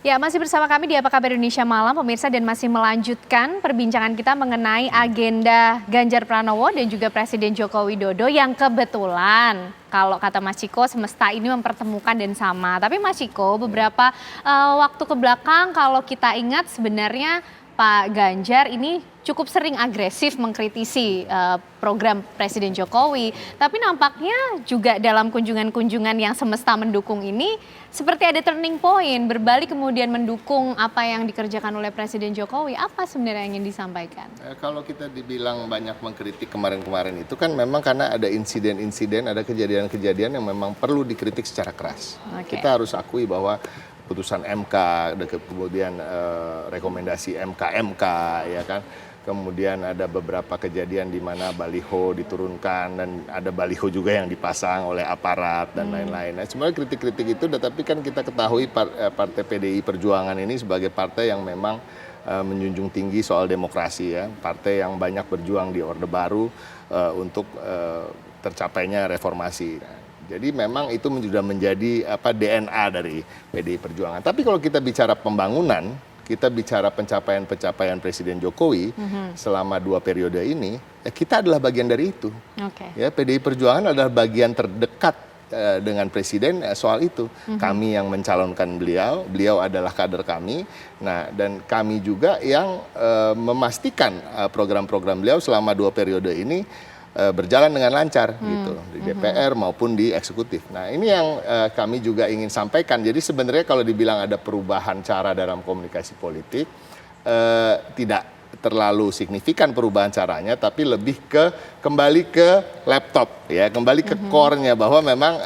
Ya, masih bersama kami di Apa Kabar Indonesia Malam, pemirsa, dan masih melanjutkan perbincangan kita mengenai agenda Ganjar Pranowo dan juga Presiden Joko Widodo yang kebetulan, kalau kata Mas Ciko, semesta ini mempertemukan dan sama. Tapi Mas Ciko, beberapa waktu ke belakang kalau kita ingat sebenarnya Pak Ganjar ini cukup sering agresif mengkritisi program Presiden Jokowi. Tapi nampaknya juga dalam kunjungan-kunjungan yang semesta mendukung ini seperti ada turning point, berbalik kemudian mendukung apa yang dikerjakan oleh Presiden Jokowi. Apa sebenarnya yang ingin disampaikan? Kalau kita dibilang banyak mengkritik kemarin-kemarin itu kan memang karena ada insiden-insiden, ada kejadian-kejadian yang memang perlu dikritik secara keras. Kita harus akui bahwa putusan MK, kemudian rekomendasi MK, ya kan. Kemudian ada beberapa kejadian di mana baliho diturunkan dan ada baliho juga yang dipasang oleh aparat dan lain-lain. Nah, sebenarnya kritik-kritik itu, tetapi kan kita ketahui Partai PDI Perjuangan ini sebagai partai yang memang menjunjung tinggi soal demokrasi, ya. Partai yang banyak berjuang di Orde Baru untuk tercapainya reformasi. Nah, jadi memang itu sudah menjadi DNA dari PDI Perjuangan. Tapi kalau kita bicara pembangunan, kita bicara pencapaian-pencapaian Presiden Jokowi selama 2 periode ini, kita adalah bagian dari itu. Ya, PDI Perjuangan adalah bagian terdekat dengan Presiden soal itu. Kami yang mencalonkan beliau adalah kader kami. Nah, dan kami juga yang memastikan program-program beliau selama 2 periode ini berjalan dengan lancar gitu di DPR maupun di eksekutif. Nah, ini yang kami juga ingin sampaikan. Jadi sebenarnya kalau dibilang ada perubahan cara dalam komunikasi politik, tidak terlalu signifikan perubahan caranya, tapi lebih kembali ke laptop, ya, kembali ke core-nya, bahwa memang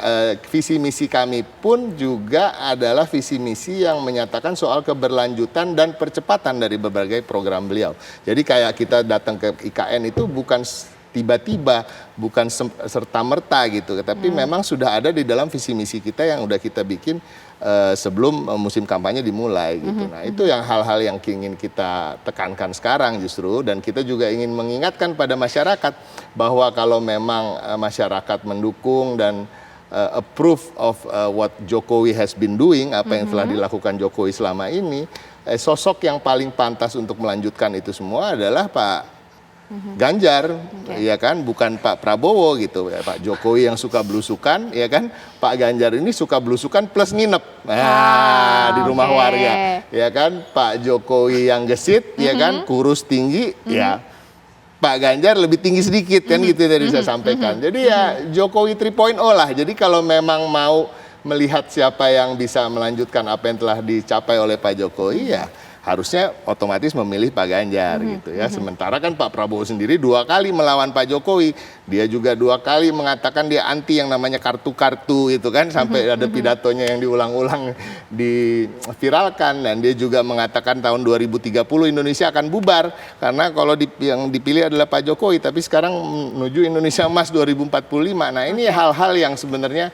visi misi kami pun juga adalah visi misi yang menyatakan soal keberlanjutan dan percepatan dari berbagai program beliau. Jadi kayak kita datang ke IKN itu bukan tiba-tiba, bukan serta-merta gitu, tapi memang sudah ada di dalam visi misi kita yang udah kita bikin sebelum musim kampanye dimulai gitu. Nah, itu yang hal-hal yang ingin kita tekankan sekarang justru, dan kita juga ingin mengingatkan pada masyarakat bahwa kalau memang masyarakat mendukung dan approve of what Jokowi has been doing, apa yang telah dilakukan Jokowi selama ini, sosok yang paling pantas untuk melanjutkan itu semua adalah Pak Ganjar, ya kan, bukan Pak Prabowo gitu. Ya, Pak Jokowi yang suka belusukan, ya kan, Pak Ganjar ini suka belusukan plus nginep, di rumah warga, ya kan. Pak Jokowi yang gesit, ya kan, kurus tinggi, ya. Pak Ganjar lebih tinggi sedikit, kan gitu tadi saya sampaikan. Jadi ya Jokowi 3.0 lah. Jadi kalau memang mau melihat siapa yang bisa melanjutkan apa yang telah dicapai oleh Pak Jokowi, ya harusnya otomatis memilih Pak Ganjar gitu, ya. Sementara kan Pak Prabowo sendiri 2 kali melawan Pak Jokowi. Dia juga 2 kali mengatakan dia anti yang namanya kartu-kartu itu kan, sampai ada pidatonya yang diulang-ulang diviralkan. Dan dia juga mengatakan tahun 2030 Indonesia akan bubar karena kalau yang dipilih adalah Pak Jokowi, tapi sekarang menuju Indonesia Emas 2045. Nah, ini hal-hal yang sebenarnya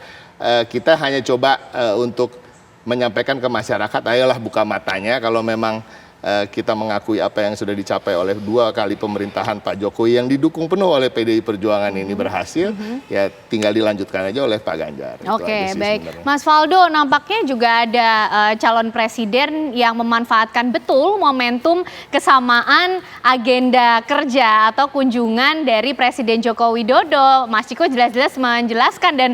kita hanya coba untuk menyampaikan ke masyarakat, ayolah buka matanya. Kalau memang kita mengakui apa yang sudah dicapai oleh 2 kali pemerintahan Pak Jokowi yang didukung penuh oleh PDI Perjuangan ini berhasil, ya tinggal dilanjutkan aja oleh Pak Ganjar. Oke, baik. Sebenarnya. Mas Faldo, nampaknya juga ada calon presiden yang memanfaatkan betul momentum kesamaan agenda kerja atau kunjungan dari Presiden Joko Widodo. Mas Ciko jelas-jelas menjelaskan dan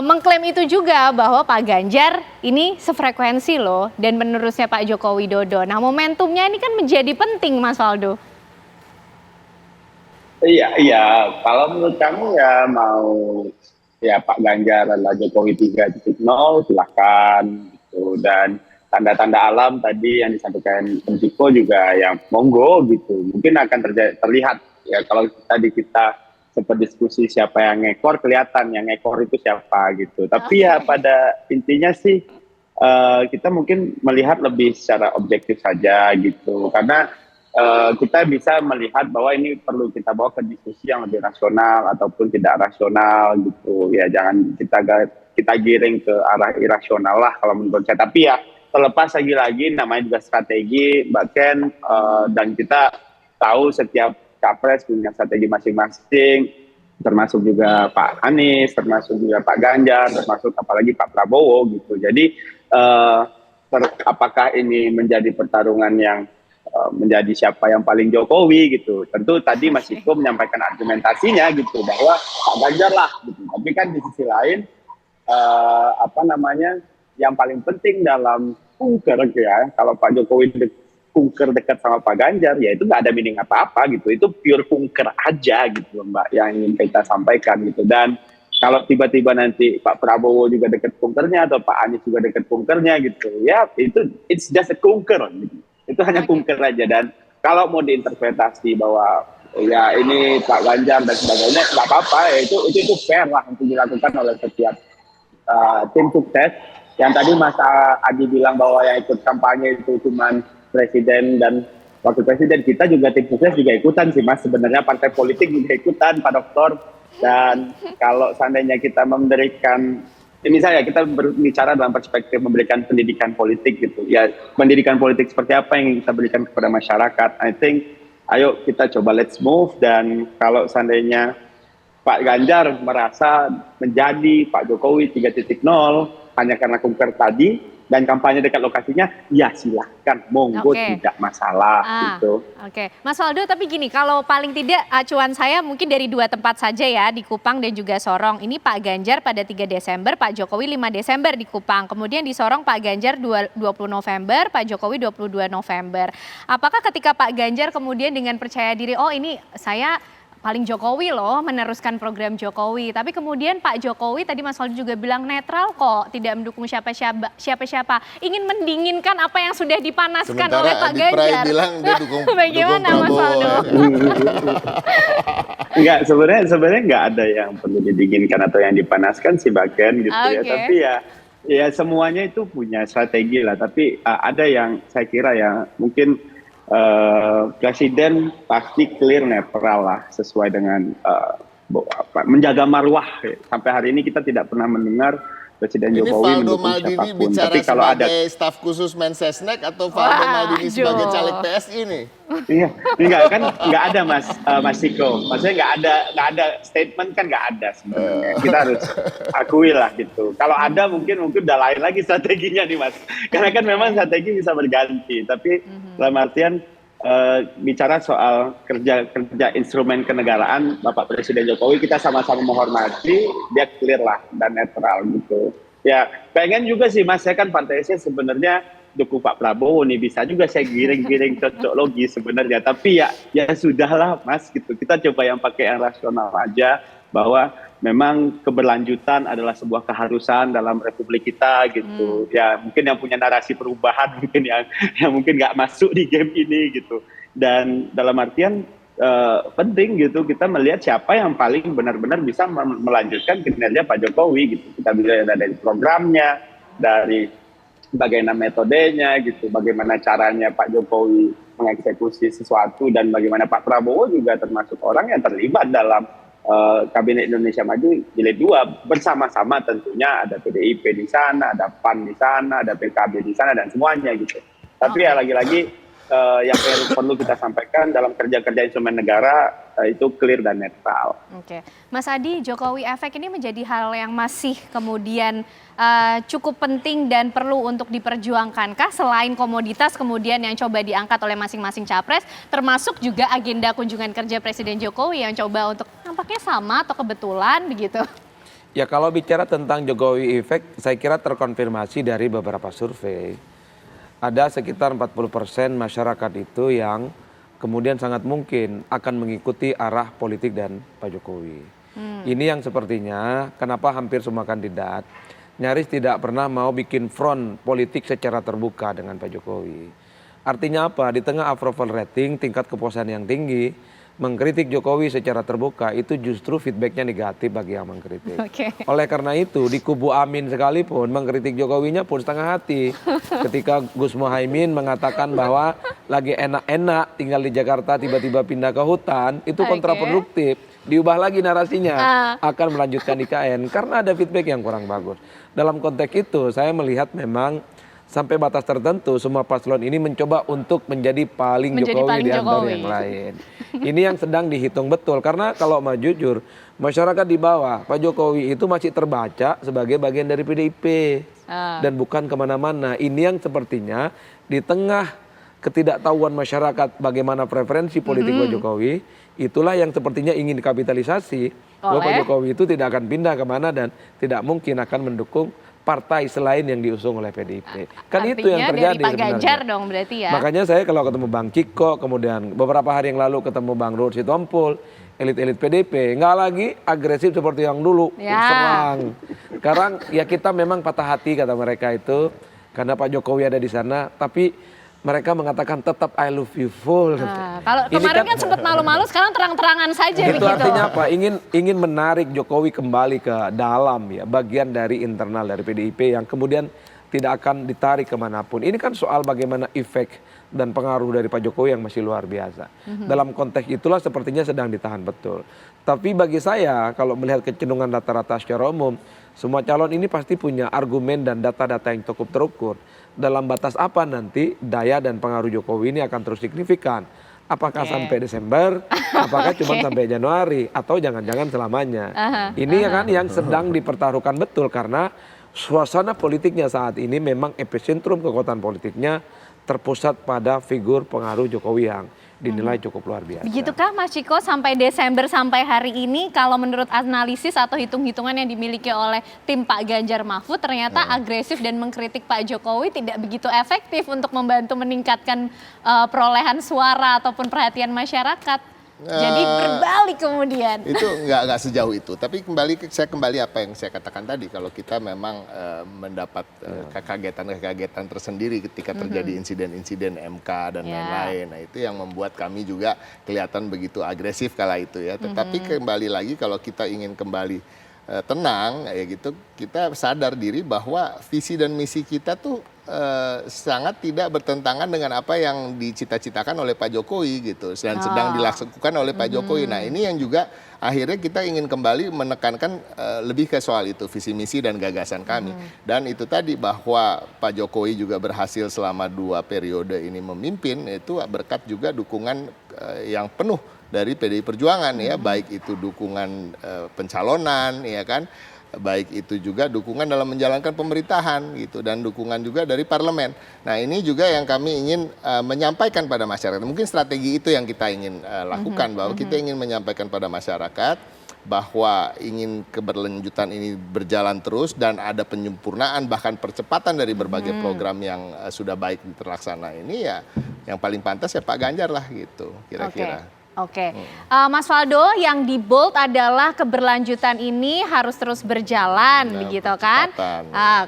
mengklaim itu juga bahwa Pak Ganjar ini sefrekuensi loh dan penerusnya Pak Joko Widodo. Nah, momentumnya ini kan menjadi penting, Mas Faldo. Iya. Kalau menurut kami ya mau ya Pak Ganjar adalah Jokowi 3.0, silakan gitu. Dan tanda-tanda alam tadi yang disampaikan Ciko juga yang monggo gitu. Mungkin akan terlihat ya kalau tadi kita sempat diskusi siapa yang ngekor, kelihatan yang ngekor itu siapa gitu. Tapi ya pada intinya sih kita mungkin melihat lebih secara objektif saja gitu. Karena kita bisa melihat bahwa ini perlu kita bawa ke diskusi yang lebih rasional ataupun tidak rasional gitu. Ya jangan kita giring ke arah irasional lah kalau menurut saya. Tapi ya terlepas lagi-lagi namanya juga strategi, bahkan dan kita tahu setiap capres punya strategi masing-masing, termasuk juga Pak Anies, termasuk juga Pak Ganjar, termasuk apalagi Pak Prabowo gitu. Jadi apakah ini menjadi pertarungan yang menjadi siapa yang paling Jokowi gitu. Tentu tadi Mas Iko menyampaikan argumentasinya gitu bahwa Pak Ganjar lah gitu. Tapi kan di sisi lain apa namanya, yang paling penting dalam kunker ya, kalau Pak Jokowi kunker dekat sama Pak Ganjar, ya itu nggak ada meaning apa-apa gitu. Itu pure kunker aja gitu Mbak, yang ingin kita sampaikan gitu. Dan kalau tiba-tiba nanti Pak Prabowo juga dekat kunkernya atau Pak Anies juga dekat kunkernya gitu, ya itu it's just a kunker gitu. Itu hanya kunker aja. Dan kalau mau diinterpretasi bahwa ya ini Pak Ganjar dan sebagainya, nggak apa-apa ya, itu fair lah untuk dilakukan oleh setiap tim sukses. Yang tadi Mas Adi bilang bahwa yang ikut kampanye itu cuma presiden dan wakil presiden, kita juga tim sukses juga ikutan sih Mas, sebenarnya partai politik juga ikutan Pak Dokter. Dan kalau seandainya kita memberikan, misalnya kita berbicara dalam perspektif memberikan pendidikan politik gitu ya, pendidikan politik seperti apa yang kita berikan kepada masyarakat, I think ayo kita coba let's move. Dan kalau seandainya Pak Ganjar merasa menjadi Pak Jokowi 3.0 hanya karena kunker tadi dan kampanye dekat lokasinya, ya silahkan, monggo, tidak masalah gitu. Oke, Mas Waldo, tapi gini, kalau paling tidak acuan saya mungkin dari 2 tempat saja ya, di Kupang dan juga Sorong. Ini Pak Ganjar pada 3 Desember, Pak Jokowi 5 Desember di Kupang. Kemudian di Sorong Pak Ganjar 20 November, Pak Jokowi 22 November. Apakah ketika Pak Ganjar kemudian dengan percaya diri, oh ini saya paling Jokowi loh, meneruskan program Jokowi. Tapi kemudian Pak Jokowi tadi Mas Waldo juga bilang netral kok, tidak mendukung siapa-siapa. Ingin mendinginkan apa yang sudah dipanaskan oleh Pak Ganjar. Sementara bilang dia dukung Bagaimana Mas Waldo? Enggak, sebenarnya nggak ada yang perlu didinginkan atau yang dipanaskan sih bagian gitu ya. Tapi ya semuanya itu punya strategi lah. Tapi ada yang saya kira ya mungkin presiden pasti clear netral lah, sesuai dengan menjaga marwah. Sampai hari ini kita tidak pernah mendengar Presiden Jokowi mendukung siapapun. Tapi kalau ada staf khusus Mensesnek atau Valdo Maldini sebagai caleg PSI nih. Iya, nggak ada Mas Iko. Maksudnya nggak ada statement, kan nggak ada sebenarnya. Kita harus akui lah gitu. Kalau ada mungkin udah lain lagi strateginya nih Mas. Karena kan memang strategi bisa berganti. Tapi dalam artian bicara soal kerja instrumen kenegaraan Bapak Presiden Jokowi, kita sama-sama menghormati, dia clear lah dan netral gitu. Ya pengen juga sih Mas, saya kan partai saya sebenarnya dukung Pak Prabowo nih, bisa juga saya giring-giring cocok logis sebenarnya. Tapi ya sudahlah Mas gitu, kita coba yang pakai yang rasional aja, bahwa memang keberlanjutan adalah sebuah keharusan dalam republik kita gitu. Ya mungkin yang punya narasi perubahan mungkin yang mungkin nggak masuk di game ini gitu. Dan dalam artian penting gitu kita melihat siapa yang paling benar-benar bisa melanjutkan kinerja Pak Jokowi gitu. Kita bisa dari programnya, dari bagaimana metodenya gitu, bagaimana caranya Pak Jokowi mengeksekusi sesuatu, dan bagaimana Pak Prabowo juga termasuk orang yang terlibat dalam Kabinet Indonesia Maju Jilid 2 bersama-sama. Tentunya ada PDIP di sana, ada PAN di sana, ada PKB di sana, dan semuanya gitu. Tapi ya lagi-lagi yang perlu kita sampaikan dalam kerja-kerja instrumen negara itu clear dan netral. Oke, Mas Adi, Jokowi efek ini menjadi hal yang masih kemudian cukup penting dan perlu untuk diperjuangkankah selain komoditas kemudian yang coba diangkat oleh masing-masing capres, termasuk juga agenda kunjungan kerja Presiden Jokowi yang coba untuk nampaknya sama atau kebetulan begitu? Ya kalau bicara tentang Jokowi efek, saya kira terkonfirmasi dari beberapa survei. Ada sekitar 40% masyarakat itu yang kemudian sangat mungkin akan mengikuti arah politik dan Pak Jokowi. Ini yang sepertinya kenapa hampir semua kandidat nyaris tidak pernah mau bikin front politik secara terbuka dengan Pak Jokowi. Artinya apa? Di tengah approval rating, tingkat kepuasan yang tinggi, mengkritik Jokowi secara terbuka itu justru feedbacknya negatif bagi yang mengkritik. Oleh karena itu di kubu Amin sekalipun mengkritik Jokowinya pun setengah hati. Ketika Gus Muhaimin mengatakan bahwa lagi enak-enak tinggal di Jakarta tiba-tiba pindah ke hutan, itu kontraproduktif. Diubah lagi narasinya, akan melanjutkan IKN karena ada feedback yang kurang bagus. Dalam konteks itu saya melihat memang sampai batas tertentu semua paslon ini mencoba untuk menjadi paling Jokowi di antara yang lain. Ini yang sedang dihitung betul, karena kalau mau jujur, masyarakat di bawah Pak Jokowi itu masih terbaca sebagai bagian dari PDIP dan bukan kemana-mana. Ini yang sepertinya di tengah ketidaktahuan masyarakat bagaimana preferensi politik Pak Jokowi, itulah yang sepertinya ingin dikapitalisasi bahwa Pak Jokowi itu tidak akan pindah kemana dan tidak mungkin akan mendukung partai selain yang diusung oleh PDIP. Kan artinya itu yang terjadi dari Pak Ganjar sebenarnya. dong berarti ya. Makanya saya kalau ketemu Bang Ciko, kemudian beberapa hari yang lalu ketemu Bang Ruhut Sitompul, elit-elit PDIP, nggak lagi agresif seperti yang dulu, serang. Sekarang ya kita memang patah hati kata mereka itu, karena Pak Jokowi ada di sana, tapi mereka mengatakan tetap I love you full. Kalau kemarin kan sempat malu-malu, sekarang terang-terangan saja itu begitu. artinya apa? Ingin menarik Jokowi kembali ke dalam ya, bagian dari internal dari PDIP yang kemudian tidak akan ditarik kemanapun. Ini kan soal bagaimana efek dan pengaruh dari Pak Jokowi yang masih luar biasa. Dalam konteks itulah sepertinya sedang ditahan betul. Tapi bagi saya kalau melihat kecenderungan rata-rata secara umum, semua calon ini pasti punya argumen dan data-data yang cukup terukur. Dalam batas apa nanti daya dan pengaruh Jokowi ini akan terus signifikan. Apakah sampai Desember, apakah cuma sampai Januari, atau jangan-jangan selamanya. Ini kan yang sedang dipertaruhkan betul karena suasana politiknya saat ini memang epicentrum kekuatan politiknya terpusat pada figur pengaruh Jokowi yang dinilai cukup luar biasa. Begitukah Mas Ciko sampai Desember sampai hari ini kalau menurut analisis atau hitung-hitungan yang dimiliki oleh tim Pak Ganjar Mahfud ternyata agresif dan mengkritik Pak Jokowi tidak begitu efektif untuk membantu meningkatkan perolehan suara ataupun perhatian masyarakat. Jadi berbalik kemudian. Itu nggak sejauh itu. Tapi saya kembali apa yang saya katakan tadi. Kalau kita memang mendapat kekagetan tersendiri ketika terjadi insiden-insiden MK dan lain-lain. Nah itu yang membuat kami juga kelihatan begitu agresif kala itu ya. Tetapi kembali lagi kalau kita ingin kembali tenang ya gitu, kita sadar diri bahwa visi dan misi kita tuh sangat tidak bertentangan dengan apa yang dicita-citakan oleh Pak Jokowi gitu dan sedang dilakukan oleh Pak Jokowi. Nah ini yang juga akhirnya kita ingin kembali menekankan lebih ke soal itu visi misi dan gagasan kami. Dan itu tadi bahwa Pak Jokowi juga berhasil selama 2 periode ini memimpin itu berkat juga dukungan yang penuh dari PDI Perjuangan ya, baik itu dukungan pencalonan ya kan, baik itu juga dukungan dalam menjalankan pemerintahan gitu dan dukungan juga dari parlemen. Nah ini juga yang kami ingin menyampaikan pada masyarakat. Mungkin strategi itu yang kita ingin lakukan, bahwa kita ingin menyampaikan pada masyarakat bahwa ingin keberlanjutan ini berjalan terus dan ada penyempurnaan bahkan percepatan dari berbagai program yang sudah baik terlaksana ini ya, yang paling pantas ya Pak Ganjar lah gitu kira-kira. Oke. Mas Faldo, yang di bold adalah keberlanjutan ini harus terus berjalan, begitu kan?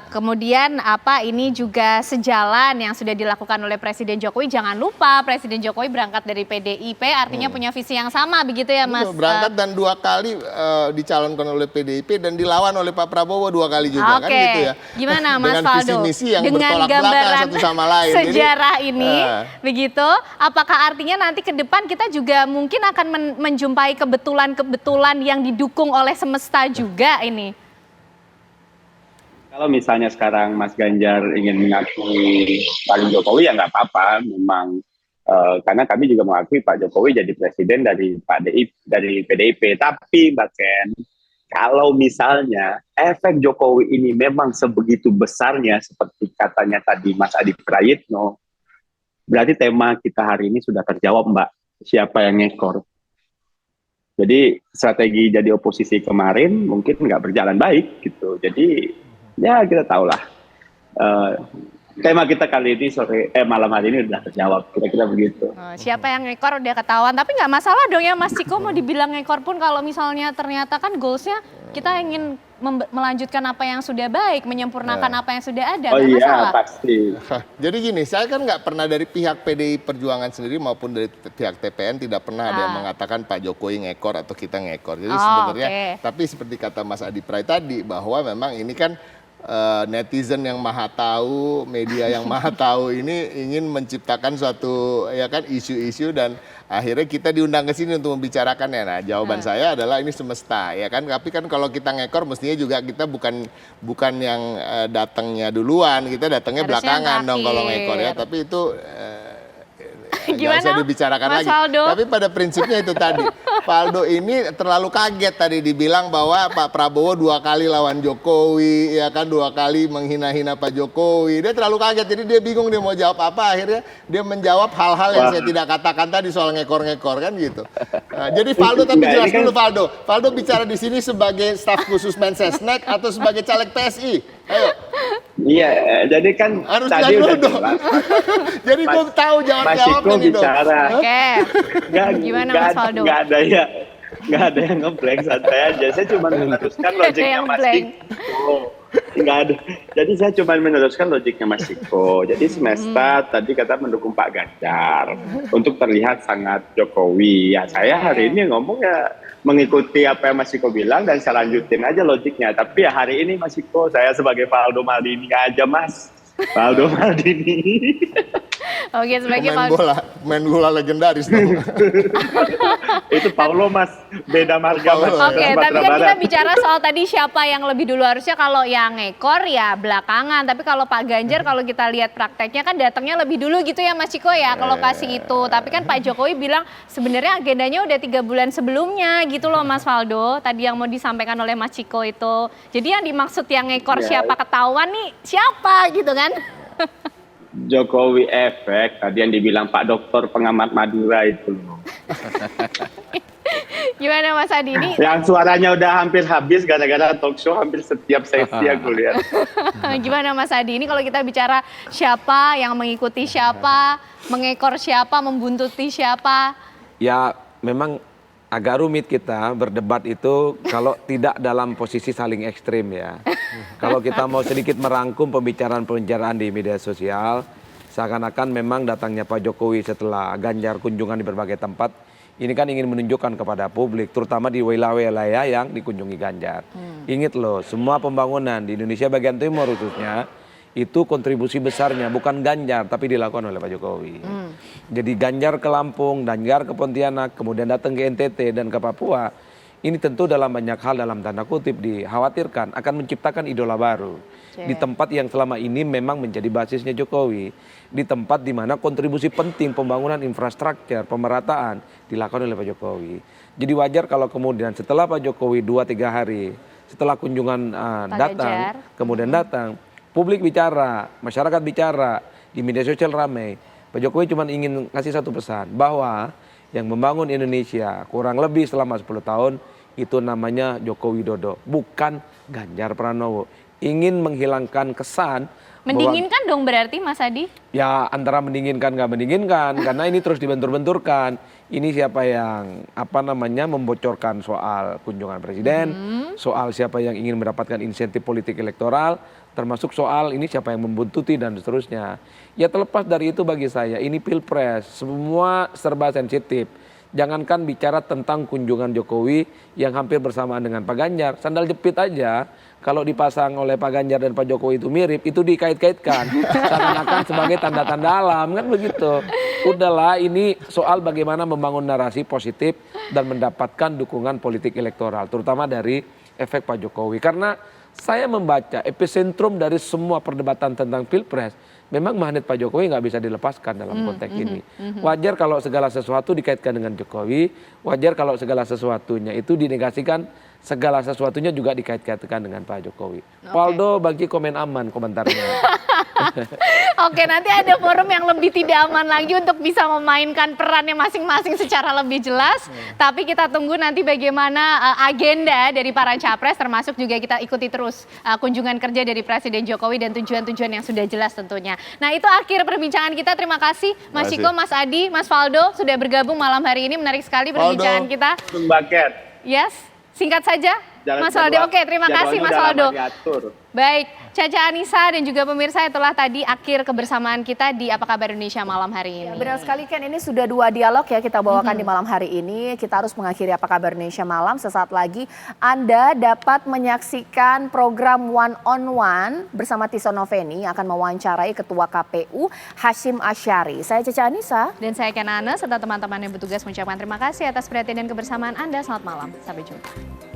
Kemudian ini juga sejalan yang sudah dilakukan oleh Presiden Jokowi. Jangan lupa Presiden Jokowi berangkat dari PDIP, artinya punya visi yang sama, begitu ya Mas? Berangkat dan 2 kali dicalonkan oleh PDIP dan dilawan oleh Pak Prabowo 2 kali juga kan gitu ya. Gimana Mas Faldo? Dengan visi-misi yang dengan bertolak belakang satu sama lain. Sejarah ini, begitu. Apakah artinya nanti ke depan kita juga mungkin akan menjumpai kebetulan-kebetulan yang didukung oleh semesta juga ini? Kalau misalnya sekarang Mas Ganjar ingin mengakui paling Jokowi ya nggak apa-apa, memang karena kami juga mengakui Pak Jokowi jadi presiden dari PDIP. Tapi Mbak Ken, kalau misalnya efek Jokowi ini memang sebegitu besarnya seperti katanya tadi Mas Adi Prayitno, berarti tema kita hari ini sudah terjawab Mbak. Siapa yang ngekor. Jadi strategi jadi oposisi kemarin mungkin nggak berjalan baik gitu. Jadi ya kita tahulah tema kita kali ini malam hari ini sudah terjawab kira-kira begitu. Siapa yang ngekor udah ketahuan, tapi nggak masalah dong ya Mas Ciko mau dibilang ngekor pun kalau misalnya ternyata kan goalsnya kita ingin melanjutkan apa yang sudah baik, menyempurnakan apa yang sudah ada. Oh iya masalah. pasti. Jadi gini, saya kan nggak pernah dari pihak PDI Perjuangan sendiri maupun dari pihak TPN tidak pernah ada yang mengatakan Pak Jokowi ngekor atau kita ngekor. Jadi sebenarnya, tapi seperti kata Mas Adi Pray tadi bahwa memang ini kan netizen yang maha tahu, media yang maha tahu ini ingin menciptakan suatu ya kan isu-isu dan akhirnya kita diundang ke sini untuk membicarakannya. Nah, jawaban saya adalah ini semesta ya kan. Tapi kan kalau kita ngekor mestinya juga kita bukan yang datangnya duluan, kita datangnya Harusnya belakangan dong kalau terakhir. ngekor ya. Tapi itu Gimana, nggak usah dibicarakan Mas lagi. Faldo? Tapi pada prinsipnya itu tadi, Faldo ini terlalu kaget tadi dibilang bahwa Pak Prabowo 2 kali lawan Jokowi, ya kan 2 kali menghina-hina Pak Jokowi. Dia terlalu kaget, jadi dia bingung dia mau jawab apa. Akhirnya dia menjawab hal-hal yang saya tidak katakan tadi soal ngekor-ngekor kan gitu. Nah, jadi Faldo tapi Enggak, jelas ini kan- dulu Faldo. Faldo bicara di sini sebagai staf khusus Mensesnek atau sebagai caleg PSI? Ayo. Iya, jadi kan Harus tadi jelas udah dulu dong. jelas. Jadi gue tahu jawab Mas Ciko ini dong. bicara. Oke. Gimana, Mas Faldo? Nggak ada yang ngeblank, santai aja. Saya cuma meneruskan logiknya yang Mas blank. Ciko. Nggak ada. Jadi saya cuma meneruskan logiknya Mas Ciko. Jadi semesta tadi kata mendukung Pak Ganjar untuk terlihat sangat Jokowi. Ya saya hari ini ngomong ya mengikuti apa yang Mas Ciko bilang dan saya lanjutin aja logiknya. Tapi ya hari ini Mas Ciko saya sebagai Faldo Maldini aja Mas. Faldo Maldini. Oke, sebagai Main bola legendaris dong. Itu Paulo Mas, beda marga Mas. Oke, Sumatera tapi kan kita Barat. bicara soal tadi siapa yang lebih dulu, harusnya kalau yang ngekor ya belakangan. Tapi kalau Pak Ganjar kalau kita lihat prakteknya kan datangnya lebih dulu gitu ya Mas Ciko ya kalau kasih itu. Tapi kan Pak Jokowi bilang sebenarnya agendanya udah 3 bulan sebelumnya gitu loh Mas Faldo. Tadi yang mau disampaikan oleh Mas Ciko itu. Jadi yang dimaksud yang ngekor Ya. siapa ketahuan nih siapa gitu kan. Jokowi efek, tadi yang dibilang Pak Dokter pengamat Madura itu loh. Gimana Mas Adi ini? Yang suaranya udah hampir habis gara-gara talk show hampir setiap sesi aku lihat. Gimana Mas Adi ini kalau kita bicara siapa yang mengikuti siapa, mengekor siapa, membuntuti siapa? Ya memang agak rumit kita berdebat itu kalau tidak dalam posisi saling ekstrim ya. Kalau kita mau sedikit merangkum pembicaraan-pembicaraan di media sosial, seakan-akan memang datangnya Pak Jokowi setelah Ganjar kunjungan di berbagai tempat, ini kan ingin menunjukkan kepada publik, terutama di wilayah-wilayah yang dikunjungi Ganjar. Ingat loh, semua pembangunan di Indonesia bagian timur khususnya, itu kontribusi besarnya bukan Ganjar tapi dilakukan oleh Pak Jokowi. Jadi Ganjar ke Lampung, Ganjar ke Pontianak, kemudian datang ke NTT dan ke Papua. Ini tentu dalam banyak hal dalam tanda kutip dikhawatirkan akan menciptakan idola baru. Di tempat yang selama ini memang menjadi basisnya Jokowi. Di tempat di mana kontribusi penting pembangunan infrastruktur, pemerataan dilakukan oleh Pak Jokowi. Jadi wajar kalau kemudian setelah Pak Jokowi 2-3 hari, setelah kunjungan datang, kemudian datang, publik bicara, masyarakat bicara, di media sosial ramai. Pak Jokowi cuma ingin ngasih satu pesan, bahwa yang membangun Indonesia kurang lebih selama 10 tahun, itu namanya Joko Widodo, bukan Ganjar Pranowo. Ingin menghilangkan kesan. Mendinginkan dong berarti Mas Adi? Ya antara mendinginkan nggak mendinginkan, karena ini terus dibentur-benturkan. Ini siapa yang membocorkan soal kunjungan presiden, soal siapa yang ingin mendapatkan insentif politik elektoral, termasuk soal ini siapa yang membuntuti dan seterusnya. Ya terlepas dari itu bagi saya ini pilpres, semua serba sensitif. Jangankan bicara tentang kunjungan Jokowi yang hampir bersamaan dengan Pak Ganjar, sandal jepit aja kalau dipasang oleh Pak Ganjar dan Pak Jokowi itu mirip, itu dikait-kaitkan seakan-akan sebagai tanda-tanda alam kan begitu. Udahlah, ini soal bagaimana membangun narasi positif dan mendapatkan dukungan politik elektoral, terutama dari efek Pak Jokowi. Karena saya membaca epicentrum dari semua perdebatan tentang pilpres, memang magnet Pak Jokowi nggak bisa dilepaskan dalam konteks ini. Wajar kalau segala sesuatu dikaitkan dengan Jokowi, wajar kalau segala sesuatunya itu dinegasikan, segala sesuatunya juga dikait-kaitkan dengan Pak Jokowi. Waldo bagi komen aman komentarnya. Oke, nanti ada forum yang lebih tidak aman lagi untuk bisa memainkan perannya masing-masing secara lebih jelas. Tapi kita tunggu nanti bagaimana agenda dari para capres, termasuk juga kita ikuti terus kunjungan kerja dari Presiden Jokowi dan tujuan-tujuan yang sudah jelas tentunya. Nah, itu akhir perbincangan kita. Terima kasih Mas Ciko, Mas Adi, Mas Faldo sudah bergabung malam hari ini. Menarik sekali perbincangan kita. Bucket. Yes, singkat saja. Mas Waldo, oke, terima kasih Mas Waldo. Diatur. Baik, Caca Anissa dan juga pemirsa, itulah tadi akhir kebersamaan kita di Apa Kabar Indonesia malam hari ini. Ya, benar sekali Ken, ini sudah 2 dialog ya kita bawakan di malam hari ini. Kita harus mengakhiri Apa Kabar Indonesia malam. Sesaat lagi Anda dapat menyaksikan program One on One bersama Tison Noveni yang akan mewawancarai Ketua KPU Hashim Asyari. Saya Caca Anissa. Dan saya Ken Ana serta teman-teman yang bertugas mengucapkan terima kasih atas perhatian dan kebersamaan Anda. Selamat malam, sampai jumpa.